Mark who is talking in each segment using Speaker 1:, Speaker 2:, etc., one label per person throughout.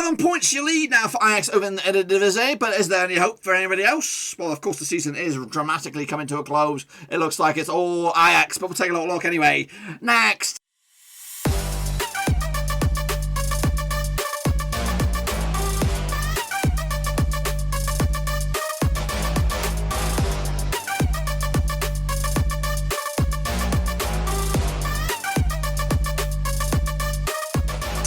Speaker 1: 11 points you lead now for Ajax over in the Eredivisie, but is there any hope for anybody else? Well, of course, the season is dramatically coming to a close. It looks like it's all Ajax, but we'll take a little look anyway. Next.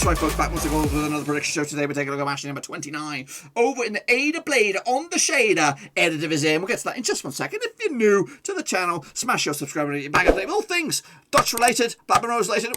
Speaker 1: Right, folks, back once again with another prediction show. Today we're taking a look at match number 29 over in the Ada Blade on the Shader Eredivisie, and we'll get to that in just 1 second. If you're new to the channel, smash your subscribe and bang up all things Dutch related, Blackburn Rovers related.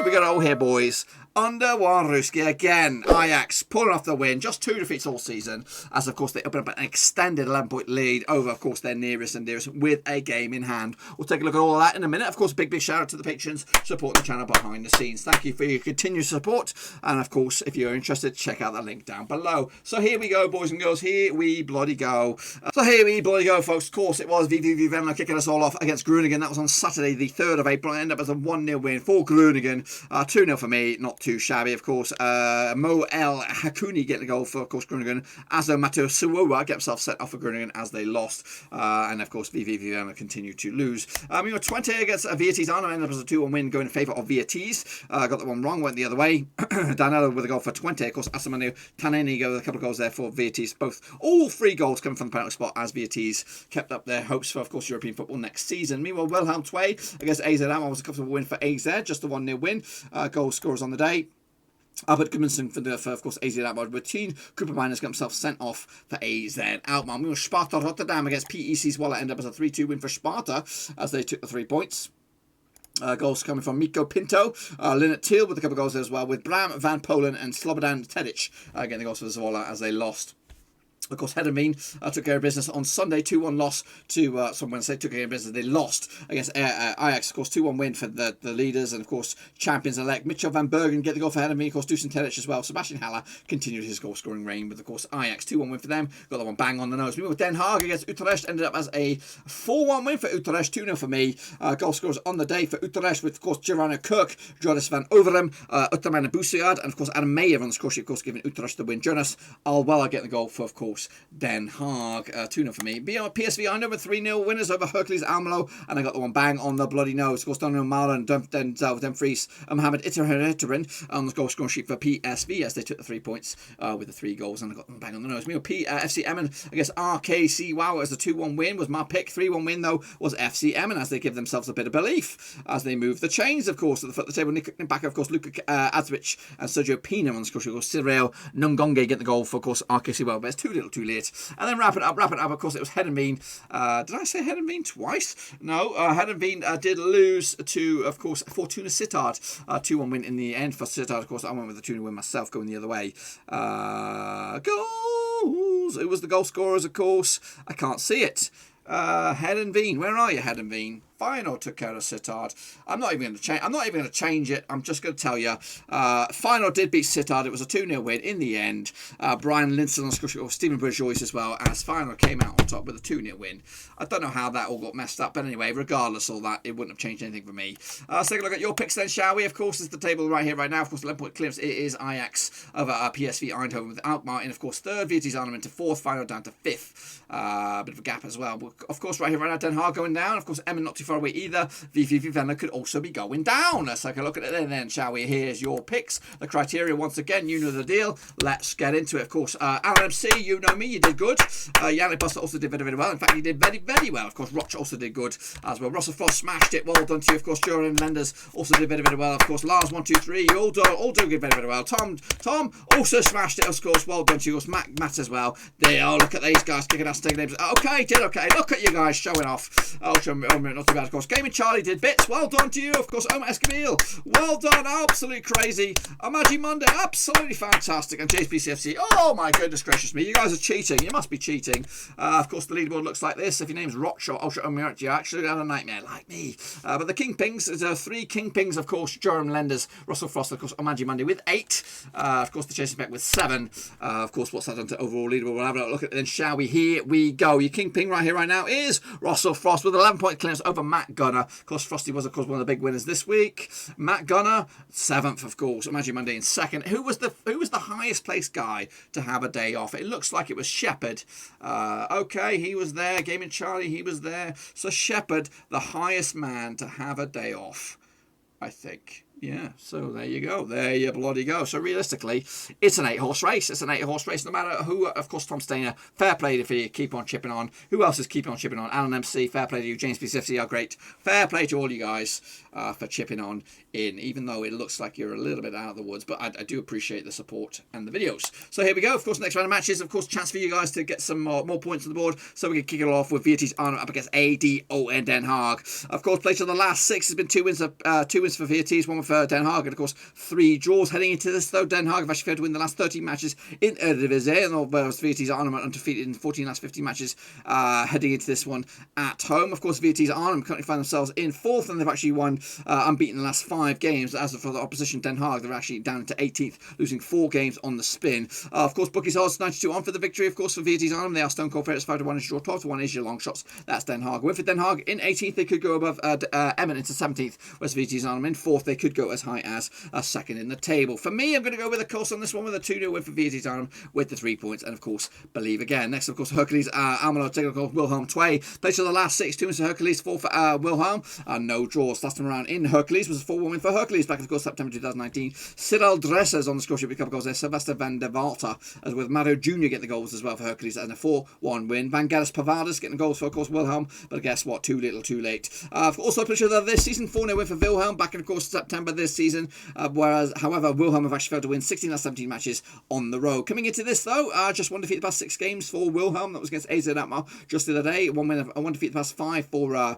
Speaker 1: We got it all here, boys. Under Warruski again. Ajax pulling off the win. Just 2 defeats all season. As, of course, they open up an extended 11-point lead over, of course, their nearest and dearest with a game in hand. We'll take a look at all of that in a minute. Of course, big shout out to the patrons supporting the channel behind the scenes. Thank you for your continued support. And, of course, if you're interested, check out the link down below. So here we go, boys and girls. Here we bloody go. Folks. Of course, it was VVV Venlo kicking us all off against Groningen. That was on Saturday, the 3rd of April. It ended up as a 1-0 win for Groningen. 2-0 for me. Not too shabby, of course. Mo El Hakuni getting a goal for, of course, Groningen. Azo Mateo Suwoa get himself set off for Groningen as they lost. And, of course, VVV continued to lose. We were 20 against Viatis Arnhem. Ended up as a 2-1 win going in favour of Viatis. Got that one wrong, went the other way. Danilo with a goal for 20. Of course, Asamanio Taneni with a couple of goals there for Viatis. All 3 goals coming from the penalty spot as Viatis kept up their hopes for, of course, European football next season. Meanwhile, Wilhelm Twey against AZ Alkmaar was a comfortable win for AZ. Just a 1-0 win. Goal scorers on the day. Albert Gudmundsson for of course, AZ Alkmaar routine. Cooper Miners got himself sent off for AZ Alkmaar. We were Sparta Rotterdam against PEC Zwolle. Ended up as a 3-2 win for Sparta as they took the 3 points. Goals coming from Miko Pinto, Lynette Thiel with a couple of goals there as well, with Bram Van Polen and Slobodan Tedic getting the goals for Zwolle as they lost. Of course, Heerenveen took care of business on Sunday, 2-1 loss to Wednesday, took care of business. They lost against Ajax, of course, 2-1 win for the leaders and, of course, champions-elect. Mitchell van Bergen get the goal for Heerenveen, of course, Dusan Tedic as well. Sebastian Haller continued his goal-scoring reign with, of course, Ajax, 2-1 win for them. Got that one bang on the nose. We were with Den Haag against Utrecht, ended up as a 4-1 win for Utrecht, 2-0 for me. Goal scorers on the day for Utrecht with, of course, Girona Kirk, Joris van Overem, Utterman Boussaert, and, of course, Adam Meyer on the score sheet, of course, giving Utrecht the win. Jonas Alweller getting the goal for, of course, Den Haag, 2-0 for me. PSV Eindhoven 3-0 winners over Hercules Almelo, and I got the one bang on the bloody nose. Of course, Daniel Malen, Denzel, Dumfries, Mohamed Ittihadin on the goal scoring sheet for PSV as they took the 3 points with the 3 goals, and I got them bang on the nose. FC Emmen against RKC Wow as a 2-1 win was my pick. 3-1 win though was FC Emmen as they give themselves a bit of belief as they move the chains, of course, at the foot of the table. Nick back, of course, Luka Adzvic and Sergio Pina on the score sheet. Of course, Cyril Nungonge get the goal for, of course, RKC Wow, but it's too little too late. And then wrap it up, of course, it was Heerenveen. Did I say Heerenveen twice? No, Heerenveen did lose to, of course, Fortuna Sittard. 2-1 win in the end for Sittard. Of course, I went with the 2-1 win myself, going the other way. Goals! It was the goal scorers, of course. I can't see it. Heerenveen, where are you, Heerenveen? Feyenoord took care of Sittard. I'm not even going to change it. I'm just going to tell you. Feyenoord did beat Sittard. It was a 2-0 win in the end. Brian Linson on score, or Stephen Bourgeois as well, as Feyenoord came out on top with a 2-0 win. I don't know how that all got messed up, but anyway, regardless of all that, it wouldn't have changed anything for me. Let's take a look at your picks then, shall we? Of course, it's the table right here, right now. Of course, 11-point clearance. It is Ajax over PSV Eindhoven with Alkmaar in, of course, 3rd. Viatis Arnhem into 4th. Feyenoord down to 5th. Bit of a gap as well. Of course, right here, right now, Den Haag going down. Of course, Emmen not too far away either. VVV Venlo could also be going down. Let's take a look at it then, shall we? Here's your picks. The criteria, once again, you know the deal. Let's get into it. Of course, Alan MC, you know me, you did good. Yannick Buster also did very, very well. In fact, he did very, very well. Of course, Roch also did good as well. Russell Frost smashed it. Well done to you. Of course, Joran Lenders also did very, very well. Of course, Lars 1, 2, 3, you all doing very, very well. Tom also smashed it. Of course, well done to you. Of course, Matt as well. There, look at these guys kicking ass, taking names. Okay, did okay. Look at you guys showing off. Not too bad, of course. Gaming Charlie did bits. Well done to you. Of course, Omar Escamil. Well done. Absolutely crazy. Amaji Monday. Absolutely fantastic. And JPCFC. Oh, my goodness gracious me. You guys are cheating. You must be cheating. Of course, the leaderboard looks like this. If your name's Roch or Ultra Omirat, you actually had a nightmare like me. But the Kingpings, there's 3 Kingpings, of course. Joram Lenders, Russell Frost, of course, Amaji Monday with 8. Of course, the Chasing Back with 7. Of course, what's that done to overall leaderboard? We'll have a look at it then, shall we? Here we go. Your Kingping right here, right now is Russell Frost with 11-point clearance over Matt Gunner. Of course, Frosty was, of course, one of the big winners this week. Matt Gunner, 7th, of course. Imagine Monday in 2nd. Who was the high highest placed guy to have a day off. It looks like it was Shepard. Okay, he was there. Gaming Charlie, he was there. So Shepard, the highest man to have a day off, I think. Yeah, so there you go. There you bloody go. So realistically, it's an 8-horse race. It's an 8-horse race, no matter who. Of course, Tom Stainer, fair play to you. Keep on chipping on. Who else is keeping on chipping on? Alan MC, fair play to you. James P50 are great. Fair play to all you guys for chipping on in, even though it looks like you're a little bit out of the woods. But I do appreciate the support and the videos. So here we go. Of course, next round of matches. Of course, chance for you guys to get some more points on the board. So we can kick it off with VT's Arnhem up against ADON Den Haag. Of course, played on the last 6 has been 2 wins for VT's, 1 for Den Haag, and of course 3 draws heading into this. Though Den Haag have actually failed to win the last 13 matches in Eredivisie, and whereas VT's Arnhem are undefeated in 14 last 15 matches heading into this one at home. Of course, VT's Arnhem currently find themselves in 4th, and they've actually won unbeaten the last 5 games. As for the opposition Den Haag, they're actually down into 18th, losing 4 games on the spin. Of course, bookies odds 92 on for the victory. Of course, for VT's Arnhem, they are stone cold favourites. 5-1 is your draw, 12-1 is your long shots. That's Den Haag. Win for Den Haag in 18th, they could go above Emmen into 17th. Whereas VT's Arnhem in 4th, they could go as high as a 2nd in the table. For me, I'm going to go with a course on this one with a 2-0 win for VT's Arnhem with the 3 points, and of course, believe again. Next, of course, Hercules Almelo taking on Wilhelm II. Played to the last 6, 2 wins for Hercules, 4 for Wilhelm. No draws. Last time around in Hercules was a 4-1 win for Hercules back in, of course, September 2019. Cyril Dressers on the score sheet with a couple of goals there. Sylvester van der Walter, as with Mario Jr. getting the goals as well for Hercules, and a 4-1 win. Vangelis Pavadas getting the goals for, of course, Wilhelm, but guess what? Too little, too late. Also, played this season 4-0 win for Wilhelm back in, of course, September this season. Whereas, however, Wilhelm have actually failed to win 16 out of 17 matches on the road. Coming into this, though, just 1 defeat the past 6 games for Wilhelm. That was against AZ Alkmaar just the other day. 1 defeat the past 5 for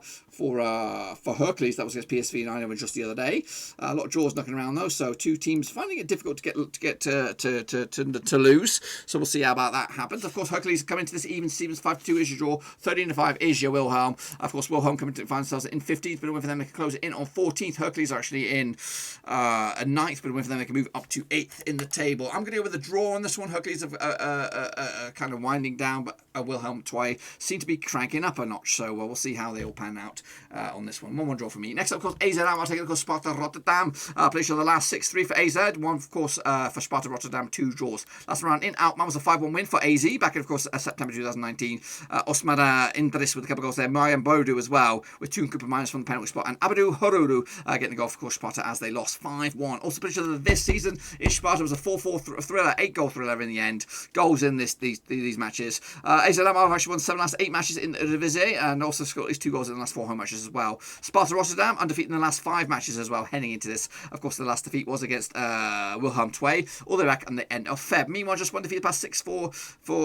Speaker 1: Hercules. That was against PSV Eindhoven just the other day. A lot of draws knocking around though, so 2 teams finding it difficult to lose. So we'll see how about that happens. Of course, Hercules coming to this even Stevens 5-2 is your draw, 13-5 is your Wilhelm. Of course, Wilhelm coming to find themselves in 15th, but a win for them they can close it in on 14th. Hercules are actually in 9th, but a win for them they can move up to 8th in the table. I'm going to go with a draw on this one. Hercules are kind of winding down, but Wilhelm II seem to be cranking up a notch. So we'll see how they all pan out on this one. 1-1 draw for me. Next up, of course, AZ Alkmaar taking, of course, Sparta Rotterdam. Played on the last 6-3 for AZ. 1, of course, for Sparta Rotterdam. 2 draws. Last round in Alkmaar was a 5-1 win for AZ back in, of course, September 2019. Osmar Indris with a couple of goals there. Mariam Bodu as well with 2 Cooper minus from the penalty spot. And Abdou Horuru getting the goal, of course, Sparta as they lost 5-1. Also, played this season in Sparta was a 4-4 thriller, 8-goal thriller in the end. Goals in these matches. AZ Alkmaar have actually won 7 last 8 matches in the Eredivisie and also scored at least 2 goals in the last 4 home matches as well. Sparta Rotterdam undefeated in the last 5 matches as well heading into this. Of course, the last defeat was against Wilhelm II all the way back on the end of Feb. Meanwhile, just 1 defeat the past 6 for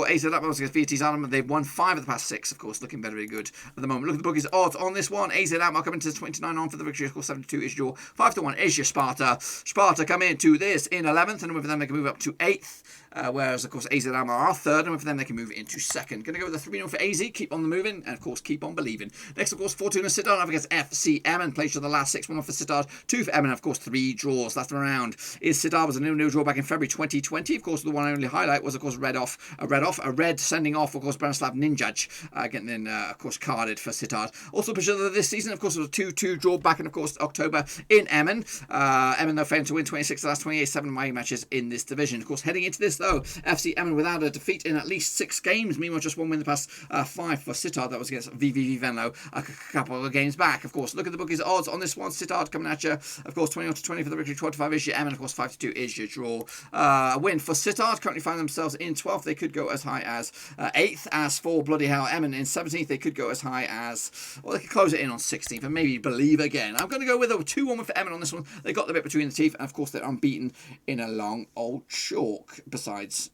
Speaker 1: AZ Alkmaar was against VT's Arnhem. They've won 5 of the past 6, of course, looking very, very good at the moment. Look at the bookies odds on this one. AZ Alkmaar coming to 29 on for the victory. Of course, 7-2 is your 5-1 is your Sparta. Sparta come into this in 11th, and with them they can move up to 8th. Whereas, of course, AZ Alkmaar are 3rd, and for them they can move into 2nd. Going to go with a 3-0 for AZ, keep on the moving, and of course, keep on believing. Next, of course, Fortuna Sittard up against FC Emmen. Played for the last 6, 1 for Sittard, 2 for Emmen, and of course, 3 draws. Last time around is Sittard was a 0-0 draw back in February 2020. Of course, the one only highlight was, of course, a red sending off, of course, Branislav Ninjaj, getting in, of course, carded for Sittard. Also, this season, of course, was a 2-2 draw back in, of course, October in Emmen. Emmen, though, failing to win 26 of the last 28, 7 away matches in this division. Of course, heading into this, though, FC Emmen without a defeat in at least 6 games. Meanwhile, just 1 win the past 5 for Sittard. That was against VVV Venlo a couple of games back. Of course, look at the bookies odds on this one. Sittard coming at you. Of course, 21-20 for the victory. 25 is your Emmen. Of course, 5-2 is your draw. A win for Sittard. Currently find themselves in 12th. They could go as high as 8th. As for bloody hell Emmen in 17th, they could go as high as, well, they could close it in on 16th and maybe believe again. I'm going to go with a 2-1 for Emmen on this one. They got the bit between the teeth, and of course they're unbeaten in a long old chalk. Besides,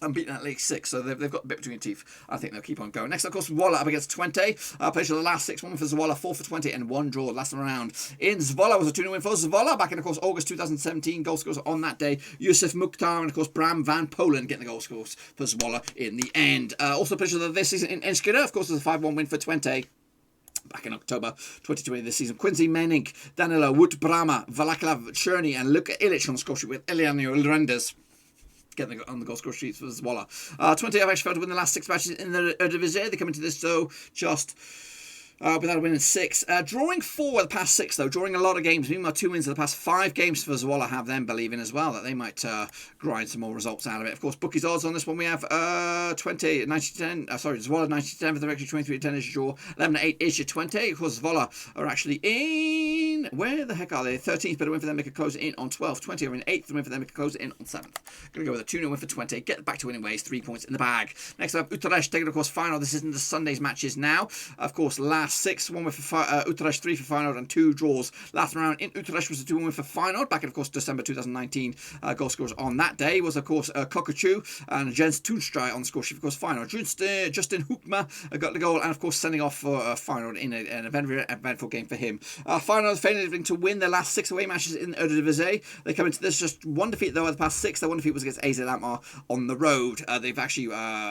Speaker 1: unbeaten at League 6, so they've got a bit between teeth. I think they'll keep on going. Next, of course, Zwolle up against Twente. Played for the last 6, 1 for Zwolle, 4 for 20, and 1 draw last round. In Zwolle was a 2-0 win for Zwolle back in, of course, August 2017. Goal scores on that day. Yusuf Mukhtar and, of course, Bram van Polen getting the goal scores for Zwolle in the end. Also played for this season in Enschede. Of course, was a 5-1 win for Twente back in October 2020 this season. Quincy Menink, Danilo Wout Brama, Valaklav Cherny, and Luka Ilic on the score sheet with Eliano Renders getting on the goal score sheets for Zwolle. Twente have actually failed to win the last 6 matches in the Eredivisie. They come into this, though, just without a win in 6. Drawing 4 of the past 6, though. Drawing a lot of games. Meanwhile, 2 wins of the past 5 games for Zwolle have them believing as well that they might grind some more results out of it. Of course, bookies odds on this one we have 20, 90-10. Sorry, Zwolle 90-10 for the victory, 23-10 is your draw, 11-8 is your 20. Of course, Zwolle are actually in... Where the heck are they? 13th, but a win for them. They could close it in on 12th. 20 are in 8th. A win for them. They could close it in on 7th. Going to go with a 2-0 win for 20. Get back to winning ways. 3 points in the bag. Next up, Utrecht taking, of course, final. This isn't the Sunday's matches now. Of course, last 6, 1 win for Utrecht, 3 for final, and 2 draws. Last round in Utrecht was a 2-1 win for final. Back in, of course, December 2019. Goal scorers on that day was, of course, Kokachu and Jens Toonstra on the score sheet, of course, final. Justin Hoekma got the goal, and, of course, sending off for final in an eventful game for him. Final failing to win their last 6 away matches in Eredivisie. They come into this just 1 defeat, though, of the past 6. Their 1 defeat was against AZ Alkmaar on the road. They've actually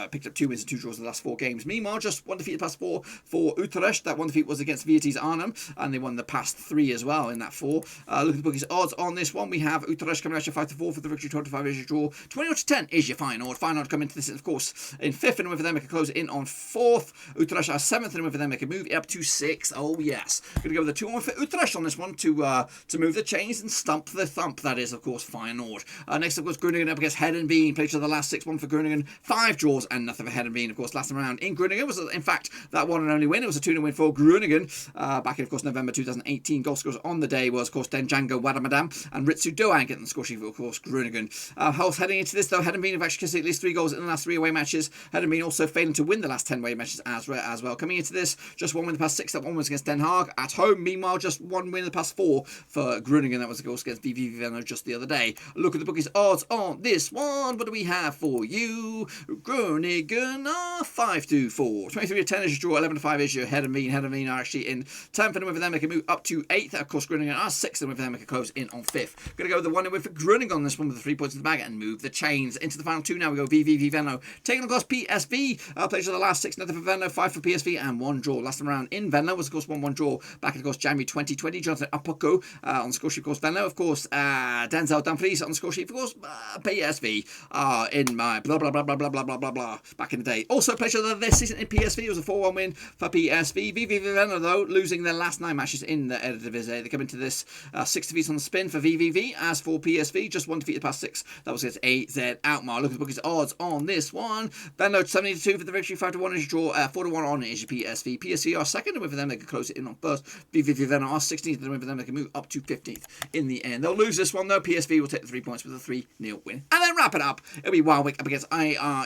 Speaker 1: picked up 2 wins and 2 draws in the last 4 games. Meanwhile, just 1 defeat the past 4 for Utrecht. That 1 defeat was against Vitesse Arnhem, and they won the past 3 as well in that 4. Look at the bookies odds on this one. We have Utrecht coming out your 5-4 for the victory, 25 is your draw, 21-10 is your final. Final to come into this, of course, in 5th, and a win for them. They can close it in on 4th. Utrecht are 7th, and a win for them. They can move it up to 6th. Oh yes, going to go with a 2-1 for Utrecht on this one to move the chains and stump the thump. That is, of course, Feyenoord. Next, of course, Groningen up against Heerenveen. Played to the last 6, 1 for Groningen, 5 draws and nothing for Heerenveen. Of course, last time around in Groningen was, in fact, that one and only win. It was a 2-0 win for Groningen back in, of course, November 2018. Goal scorers on the day was, of course, Denjango Wadamadam and Ritsu Doan getting the score sheet for, of course, Groningen. Health heading into this, though, Heerenveen have actually conceded at least 3 goals in the last 3 away matches. Heerenveen also failing to win the last 10 away matches as well. Coming into this, just 1 win the past 6. That 1 was against Den Haag at home. Meanwhile, just 1 win in the past 4 for Groningen. That was a goal against VV Venlo just the other day. Look at the bookies odds on this one. What do we have for you? Groningen are 5-4. 23-10 is your draw. 11-5 is your Heerenveen. Heerenveen are actually in 10th, and a win for them. They can move up to 8th. Of course, Groningen are 6th, and a win for them. They can close in on 5th. Going to go with the 1-0 win for Groningen on this one with the 3 points in the bag and move the chains into the final 2. Now we go VV Venlo taking, of course, PSV. Players of the last 6, nothing for Venlo, 5 for PSV, and 1 draw. Last time around in Venlo was, of course, 1-1 draw back in, of course, January 2020. Jonathan Apoko on the score sheet, of course, Venlo. Of course, Denzel Dumfries on the score sheet, of course, PSV in my blah blah blah blah blah blah blah blah blah back in the day. Also, pleasure this season in PSV. It was a 4-1 win for PSV. VV Venlo, though, losing their last 9 matches in the Eredivisie. They come into this 6 defeats on the spin for VVV. As for PSV, just 1 defeat the past 6. That was against AZ Alkmaar. Look at the bookies odds on this one. Venlo 72 for the victory, 5-1 is your draw, 4-1 on is your PSV. PSV are 2nd, and with them they can close it in on 1st. VV Venlo are 16th, and with them they can move up to 15th in the end. They'll lose this one, though. PSV will take the 3 points with a 3-0 win. And then wrap it up. It'll be Waalwijk up against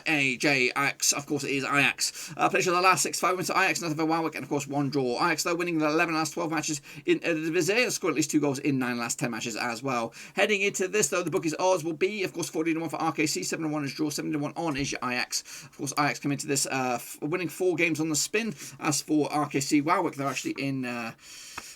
Speaker 1: Ajax. Of course, it is Ajax. Players of the last 6, 5 wins to Ajax, nothing for Waalwijk, and of course 1 draw. Ajax, though, winning the 11 last 12 matches in Eredivisie, and scored at least 2 goals in 9 last 10 matches as well. Heading into this, though, the bookies odds will be, of course, 40-1 for RKC, 7-1 is draw, 7-1 on is your Ajax. Of course, Ajax come into this winning 4 games on the spin. As for RKC Waalwijk, they're actually in...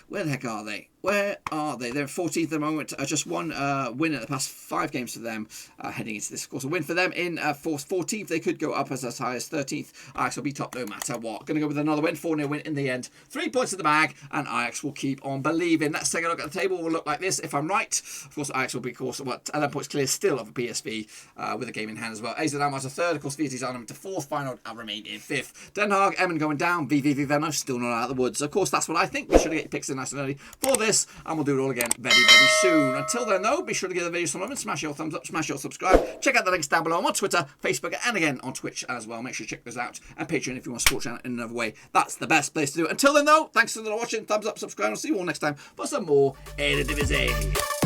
Speaker 1: where the heck are they? Where are they? They're 14th at the moment. Just 1 win at the past 5 games for them heading into this. Of course, a win for them in 14th. They could go up as high as 13th. Ajax will be top no matter what. Going to go with another win. 4-0 win in the end. 3 points in the bag, and Ajax will keep on believing. Let's take a look at the table. It will look like this if I'm right. Of course, Ajax will be, of course, 11 points clear still of a PSV with a game in hand as well. AZ Alkmaar to 3rd. Of course, Vitesse Arnhem to 4th. Feyenoord and remain in 5th. Den Haag, Emmen going down. VV Venlo still not out of the woods. Of course, that's what I think. Be sure to get your picks in nice and early for this, and we'll do it all again very, very soon. Until then, though, be sure to give the video some love and smash your thumbs up, smash your subscribe. Check out the links down below. I'm on Twitter, Facebook, and again on Twitch as well. Make sure you check those out. And Patreon if you want to support channel in another way. That's the best place to do it. Until then, though, thanks for watching. Thumbs up, subscribe. I'll see you all next time for some more Eredivisie.